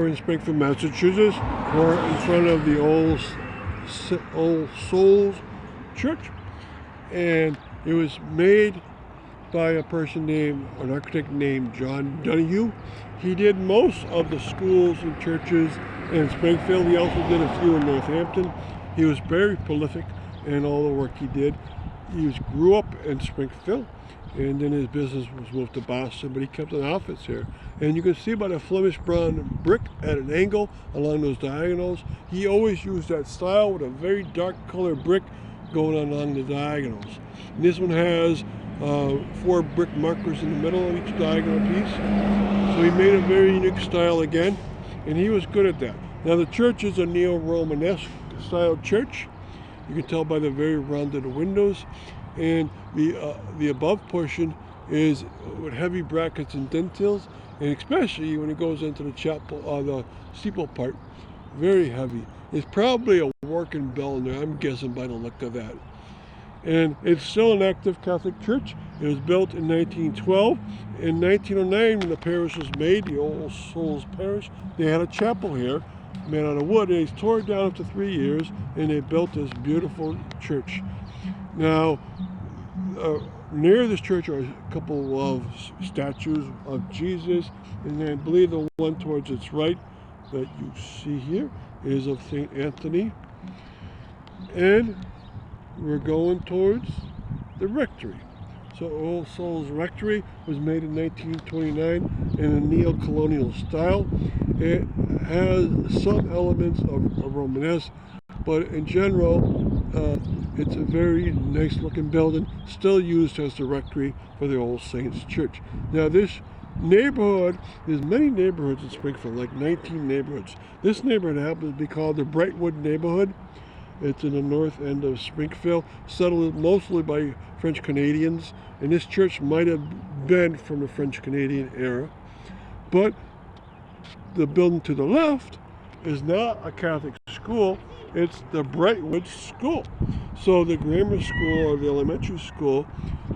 We're in Springfield, Massachusetts. We're in front of the Old Souls Church, and it was made by an architect named John Donahue. He did most of the schools and churches in Springfield. He also did a few in Northampton. He was very prolific in all the work he did. He grew up in Springfield, and then his business was moved to Boston, but he kept an office here. And you can see by the Flemish brown brick at an angle along those diagonals. He always used that style with a very dark colored brick going along the diagonals. And this one has 4 brick markers in the middle of each diagonal piece. So he made a very unique style again, and he was good at that. Now the church is a neo-Romanesque style church. You can tell by the very rounded windows, and the above portion is with heavy brackets and dentils, and especially when it goes into the chapel, the steeple part, very heavy. It's probably a working bell in there, I'm guessing by the look of that. And it's still an active Catholic church. It was built in 1912. In 1909, when the parish was made, the Old Souls Parish, they had a chapel here made out of wood, and it's tore it down after 3 years, and they built this beautiful church. Now, near this church are a couple of statues of Jesus, and I believe the one towards its right that you see here is of St. Anthony. And we're going towards the rectory. So Old Souls Rectory was made in 1929 in a neo-colonial style. It has some elements of Romanesque, but in general, it's a very nice looking building, still used as the rectory for the Old Saints Church. Now this neighborhood, there's many neighborhoods in Springfield, like 19 neighborhoods. This neighborhood happens to be called the Brightwood neighborhood. It's in the north end of Springfield, settled mostly by French Canadians, and this church might have been from the French Canadian era. But the building to the left is not a Catholic school, it's the Brightwood School. So the grammar school or the elementary school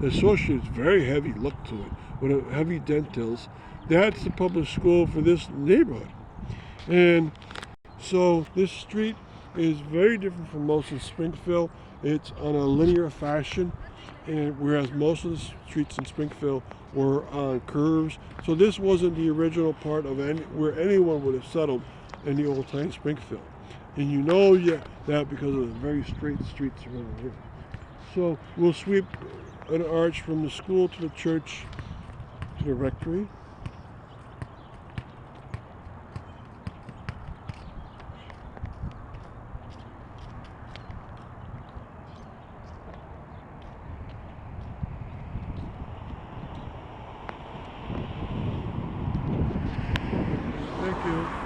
associates very heavy look to it, with heavy dentils. That's the public school for this neighborhood. And so this street is very different from most of Springfield. It's on a linear fashion, and whereas most of the streets in Springfield were on curves. So this wasn't the original part of where anyone would have settled in the old time Springfield. And you know that because of the very straight streets around here. So we'll sweep an arch from the school to the church to the rectory. Thank you.